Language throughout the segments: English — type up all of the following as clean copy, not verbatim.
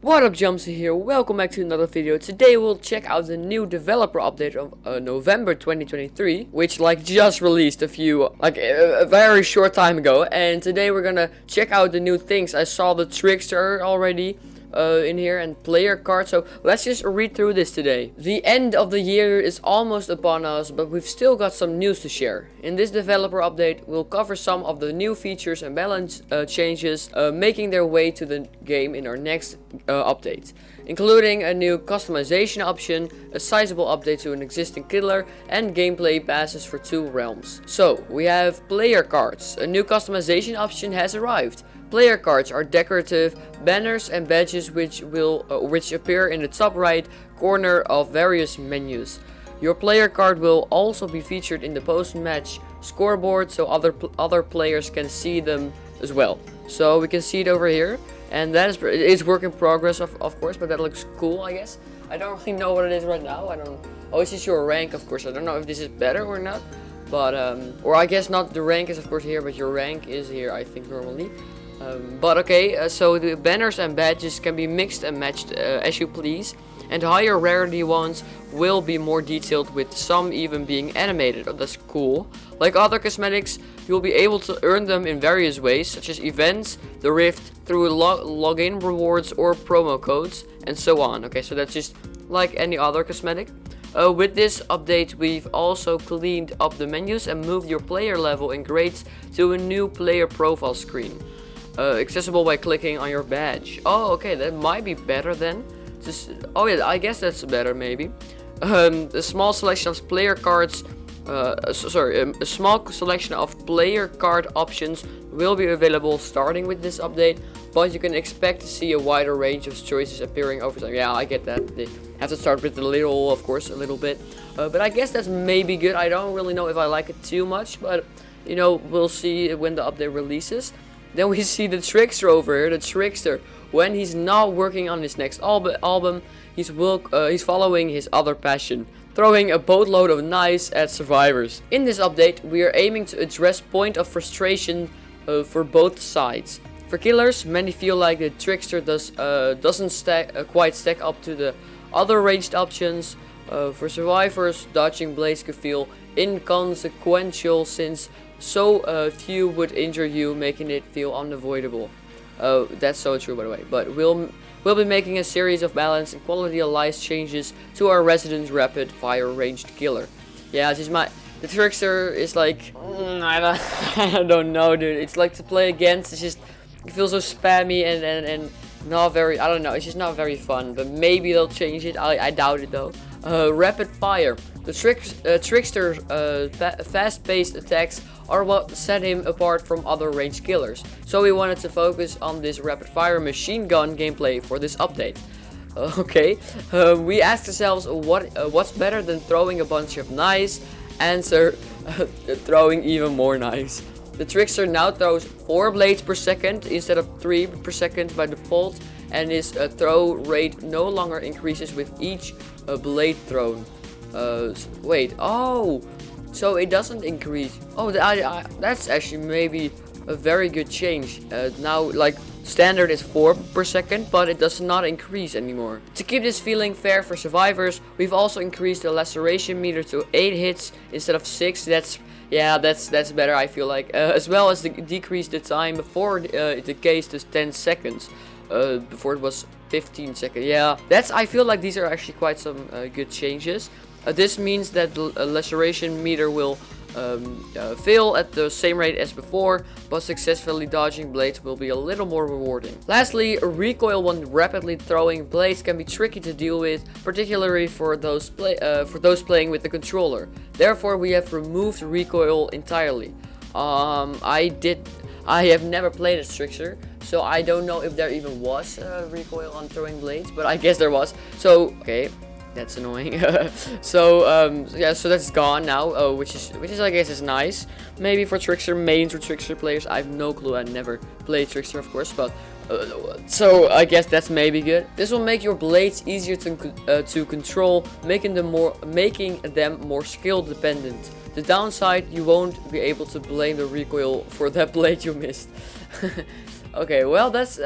What up, Jumzy here, welcome back to another video. Today we'll check out the new developer update of November 2023, which just released a very short time ago. And today we're gonna check out the new things. I saw the Trickster already in here and player card, so let's just read through this today. The end of the year is almost upon us, but we've still got some news to share. In this developer update, we'll cover some of the new features and balance changes making their way to the game in our next update, including a new customization option, a sizable update to an existing killer, and gameplay passes for 2 realms. So we have player cards. A new customization option has arrived. Player cards are decorative banners and badges which appear in the top right corner of various menus. Your player card will also be featured in the post-match scoreboard, so other players can see them as well. So we can see it over here, and it's work in progress of course, but that looks cool, I guess. I don't really know what it is right now. Oh, it's just your rank, of course. I don't know if this is better or not, but or I guess not. The rank is of course here, but your rank is here, I think, normally. But okay, so the banners and badges can be mixed and matched as you please, and higher rarity ones will be more detailed, with some even being animated. Oh, that's cool. Like other cosmetics, you'll be able to earn them in various ways, such as events, the Rift, through login rewards or promo codes, and so on. Okay, so that's just like any other cosmetic. With this update, we've also cleaned up the menus and moved your player level and grades to a new player profile screen. Accessible by clicking on your badge. Oh, okay, that might be better then. Oh yeah, I guess that's better maybe. A small selection of player cards. A small selection of player card options will be available starting with this update, but you can expect to see a wider range of choices appearing over time. Yeah, I get that. They have to start with a little, of course, a little bit. But I guess that's maybe good. I don't really know if I like it too much, but you know, we'll see when the update releases. Then we see the Trickster over here. The Trickster, when he's not working on his next album, he's following his other passion, throwing a boatload of knives at survivors. In this update, we are aiming to address point of frustration for both sides. For killers, many feel like the Trickster doesn't quite stack up to the other ranged options. For survivors, dodging blades could feel inconsequential since so few would injure you, making it feel unavoidable. That's so true, by the way. But we'll be making a series of balance and quality of life changes to our resident rapid fire ranged killer. Yeah, it's just the Trickster is like I don't know, dude. It's like to play against. It feels so spammy and not very. I don't know. It's just not very fun. But maybe they'll change it. I doubt it though. Rapid fire. The Trickster's fast-paced attacks are what set him apart from other ranged killers, so we wanted to focus on this rapid-fire machine gun gameplay for this update. Okay, we asked ourselves what's better than throwing a bunch of knives. Answer: throwing even more knives. The Trickster now throws 4 blades per second instead of 3 per second by default, and his throw rate no longer increases with each blade thrown. Wait, oh, so it doesn't increase. Oh, that's actually maybe a very good change. Now, like, standard is 4 per second, but it does not increase anymore. To keep this feeling fair for survivors, we've also increased the laceration meter to 8 hits instead of 6. That's better, I feel like. As well as decrease the time before it decays to 10 seconds. Before it was 15 seconds. Yeah, I feel like these are actually quite some good changes. This means that the laceration meter will fail at the same rate as before, but successfully dodging blades will be a little more rewarding. Lastly, recoil when rapidly throwing blades can be tricky to deal with, particularly for those playing with the controller. Therefore, we have removed recoil entirely. I have never played a Trickster, so I don't know if there even was recoil on throwing blades, but I guess there was. So okay, that's annoying. So yeah, so that's gone now, which is I guess is nice. Maybe for Trickster mains or Trickster players. I have no clue. I never played Trickster, of course, but so I guess that's maybe good. This will make your blades easier to control, making them more skill dependent. The downside, you won't be able to blame the recoil for that blade you missed. Okay, well, that's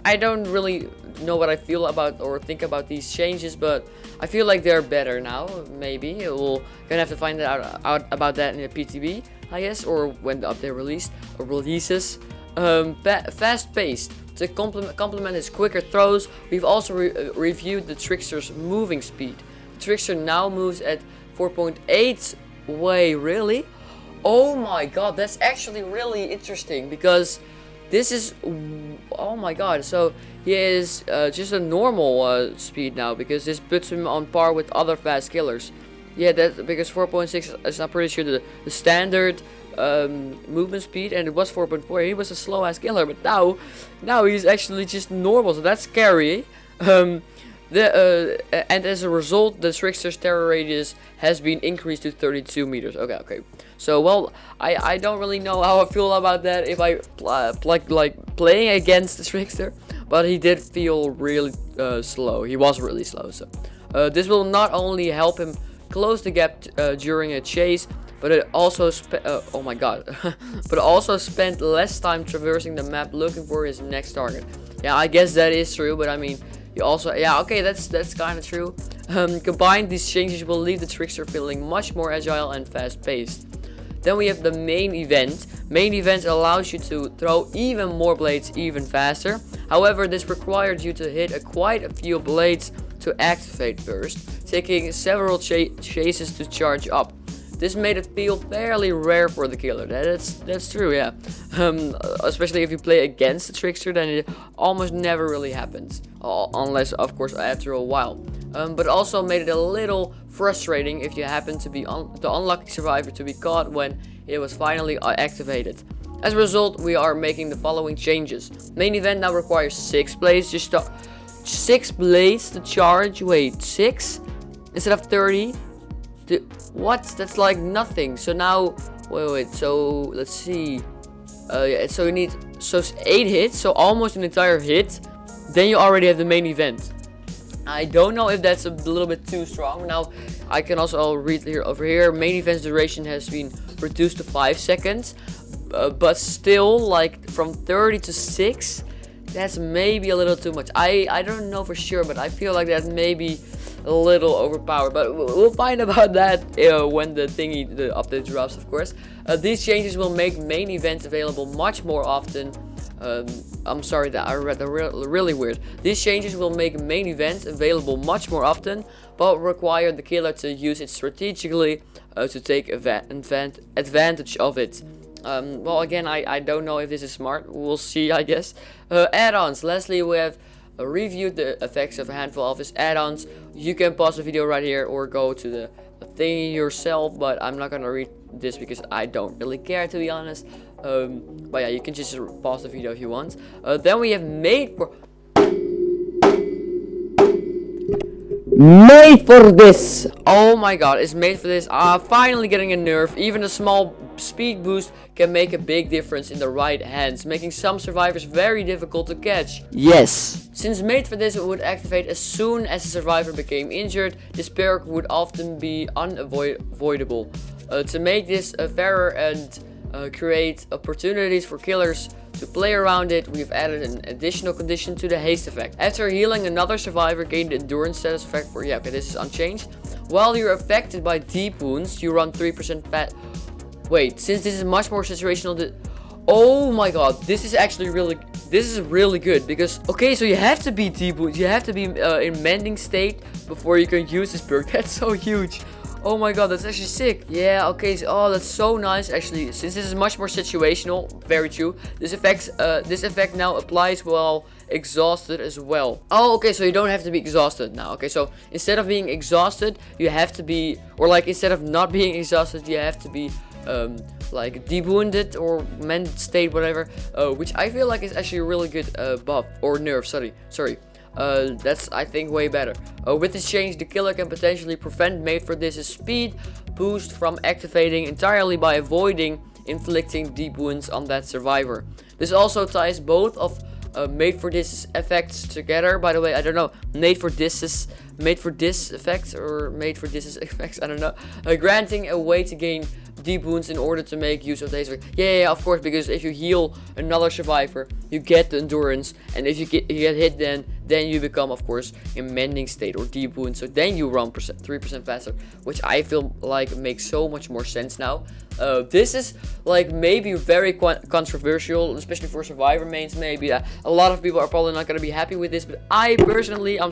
I don't really know what I feel about or think about these changes, but I feel like they're better now. Maybe we'll gonna have to find out about that in the PTB, I guess, or when the update releases. Fast-paced. To complement his quicker throws, we've also reviewed the Trickster's moving speed. The Trickster now moves at 4.8. Wait, really? Oh my god, that's actually really interesting because this is, oh my god, so he is just a normal speed now because this puts him on par with other fast killers. Yeah, that because 4.6 is, I'm pretty sure, the standard movement speed, and it was 4.4. He was a slow ass killer, but now he's actually just normal, so that's scary. And as a result, the Trickster's terror radius has been increased to 32 meters. Okay. So, well, I don't really know how I feel about that if I like playing against the Trickster, but he did feel really slow. He was really slow. So, this will not only help him close the gap during a chase, but it also oh my god, but also spent less time traversing the map looking for his next target. Yeah, I guess that is true, but I mean, you also, yeah, okay, that's kind of true. Combined, these changes will leave the Trickster feeling much more agile and fast-paced. Then we have the main event. Main event allows you to throw even more blades even faster. However, this required you to hit quite a few blades to activate first, taking several chases to charge up. This made it feel fairly rare for the killer. That's true, yeah. Especially if you play against the Trickster, then it almost never really happens, unless of course after a while. But also made it a little frustrating if you happen to be the unlucky survivor to be caught when it was finally activated. As a result, we are making the following changes. Main event now requires 6 blades. Just 6 blades to charge. Wait, 6 instead of 30. What? That's like nothing. So now, wait. So let's see. Yeah, so you need 8 hits. So almost an entire hit. Then you already have the main event. I don't know if that's a little bit too strong. Now, I can also read here over here. Main event's duration has been reduced to 5 seconds, but still, like from 30 to 6, that's maybe a little too much. I don't know for sure, but I feel like that may be a little overpowered. But we'll find about that when the update drops, of course. These changes will make main events available much more often. I'm sorry that I read that really weird. These changes will make main events available much more often, but require the killer to use it strategically to take advantage of it. Well, again, I don't know if this is smart. We'll see, I guess. Add-ons. Lastly, we have reviewed the effects of a handful of his add-ons. You can pause the video right here or go to the thing yourself, but I'm not gonna read this because I don't really care, to be honest. But yeah, you can just pause the video if you want. Then we have made for this. Oh my god, it's made for this. Finally getting a nerf. Even a small speed boost can make a big difference in the right hands, making some survivors very difficult to catch. Yes. Since made for this, it would activate as soon as the survivor became injured. This perk would often be unavoidable. To make this fairer and create opportunities for killers to play around it, we've added an additional condition to the haste effect. After healing, another survivor gained the endurance status effect for, yeah, okay, this is unchanged. While you're affected by deep wounds, you run 3% fat. Wait, since this is much more situational, oh my god, this is actually really good because, okay, so you have to be deep wounds, you have to be in mending state before you can use this perk. That's so huge. Oh my god, that's actually sick. Yeah, okay, so, oh, that's so nice, actually. Since this is much more situational, very true. This effect now applies while exhausted as well. Oh, okay, so you don't have to be exhausted now. Okay, so instead of being exhausted, you have to be, or like instead of not being exhausted, you have to be like dewounded or mended state, whatever. Which I feel like is actually a really good buff or nerf. Sorry. That's, I think, way better. With this change, the killer can potentially prevent Made for This's speed boost from activating entirely by avoiding inflicting deep wounds on that survivor. This also ties both of Made for This effects together. By the way, I don't know, Made for This effects or Made for This effects, I don't know. Granting a way to gain deep wounds in order to make use of the haste. Yeah, of course, because if you heal another survivor, you get the endurance, and if you get hit, then you become, of course, in mending state or deep wound. So then you run 3% faster, which I feel like makes so much more sense now. This is like maybe very controversial, especially for survivor mains. Maybe a lot of people are probably not gonna be happy with this, but I personally, I'm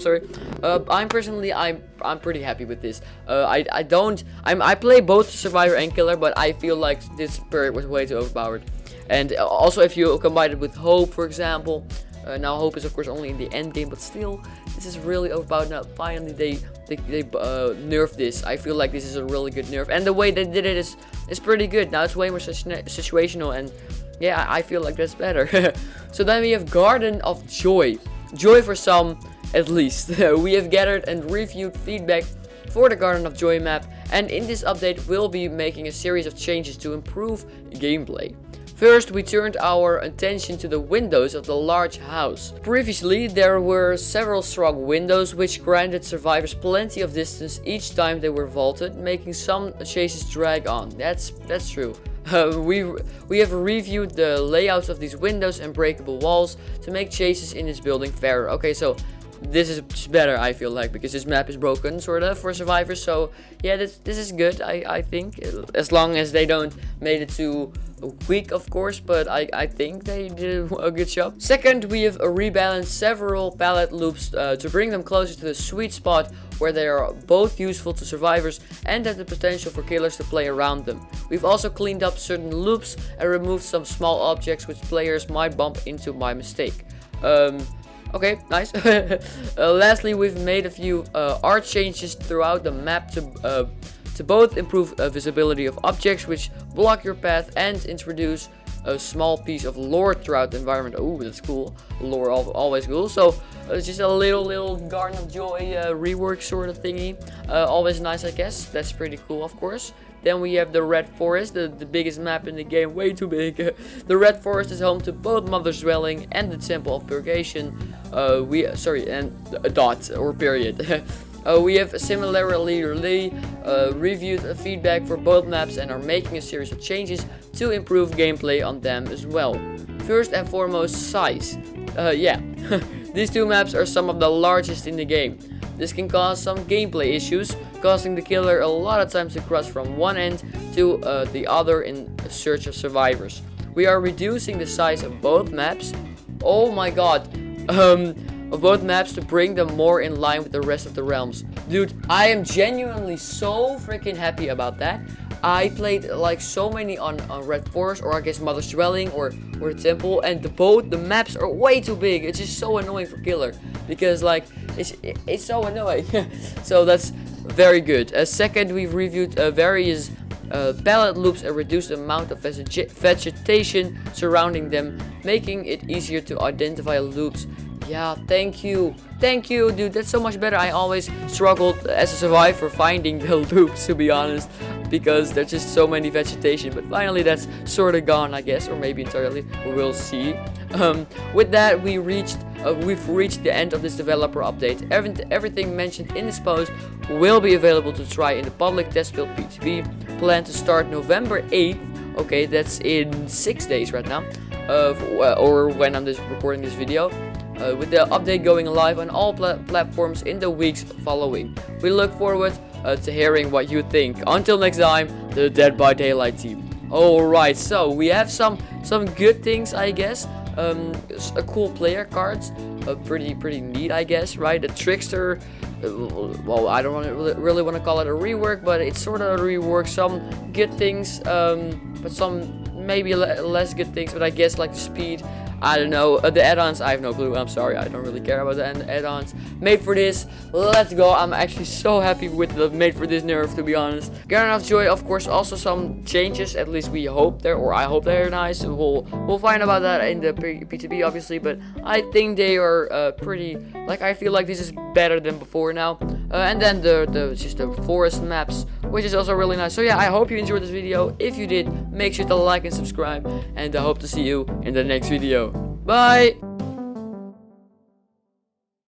pretty happy with this. I play both survivor and killer, but I feel like this perk was way too overpowered. And also, if you combine it with hope, for example. Now hope is of course only in the end game, but still, this is really overpowered. Now finally they nerfed this. I feel like this is a really good nerf, and the way they did it is pretty good. Now it's way more situational, and yeah, I feel like that's better. So then we have Garden of Joy. Joy for some, at least. We have gathered and reviewed feedback for the Garden of Joy map, and in this update we'll be making a series of changes to improve gameplay. First, we turned our attention to the windows of the large house. Previously, there were several strong windows which granted survivors plenty of distance each time they were vaulted, making some chases drag on. That's true. We have reviewed the layouts of these windows and breakable walls to make chases in this building fairer. Okay, so this is better, I feel like, because this map is broken, sort of, for survivors. So yeah, this is good, I think, as long as they don't made it too weak, of course, but I think they did a good job. Second, we have rebalanced several pallet loops to bring them closer to the sweet spot where they are both useful to survivors and have the potential for killers to play around them. We've also cleaned up certain loops and removed some small objects which players might bump into by mistake. Okay, nice. Lastly, we've made a few art changes throughout the map to both improve visibility of objects which block your path and introduce a small piece of lore throughout the environment. Oh, that's cool. Lore always cool. So it's just a little Garden of Joy rework sort of thingy. Always nice, I guess. That's pretty cool, of course. Then we have the Red Forest, the biggest map in the game, way too big. The Red Forest is home to both Mother's Dwelling and the Temple of Purgation. And a dot or period. We have similarly reviewed feedback for both maps and are making a series of changes to improve gameplay on them as well. First and foremost, size. Yeah, these two maps are some of the largest in the game. This can cause some gameplay issues, causing the killer a lot of times to cross from one end to the other in search of survivors. We are reducing the size of both maps. Oh my god. Of both maps to bring them more in line with the rest of the realms. Dude, I am genuinely so freaking happy about that. I played like so many on Red Forest, or I guess Mother's Dwelling or the Temple, and the maps are way too big. It's just so annoying for killer, because like it's so annoying. So that's very good. Second, we've reviewed various pallet loops and reduced the amount of vegetation surrounding them, making it easier to identify loops. Yeah, thank you, dude, that's so much better. I always struggled as a survivor finding the loops, to be honest, because there's just so many vegetation, but finally that's sort of gone, I guess, or maybe entirely, we'll see. With that, we've reached the end of this developer update. Everything mentioned in this post will be available to try in the public test build PTB, planned to start November 8th. Okay, that's in 6 days right now, or when I'm just recording this video. With the update going live on all platforms in the weeks following. We look forward to hearing what you think. Until next time, the Dead by Daylight team. Alright, so we have some good things, I guess. A cool player cards, pretty neat, I guess, right? The Trickster, well, I don't really want to call it a rework, but it's sort of a rework. Some good things, but some maybe less good things, but I guess like the speed. I don't know, the add-ons, I have no clue. I'm sorry, I don't really care about the add-ons. Made for this, let's go. I'm actually so happy with the made for this nerf, to be honest. Garden of Joy, of course, also some changes. At least we hope they're, or I hope they're nice. We'll find about that in the PTB, obviously. But I think they are pretty. Like, I feel like this is better than before now. And then the forest maps, which is also really nice. So yeah, I hope you enjoyed this video. If you did, make sure to like and subscribe, and I hope to see you in the next video. Bye!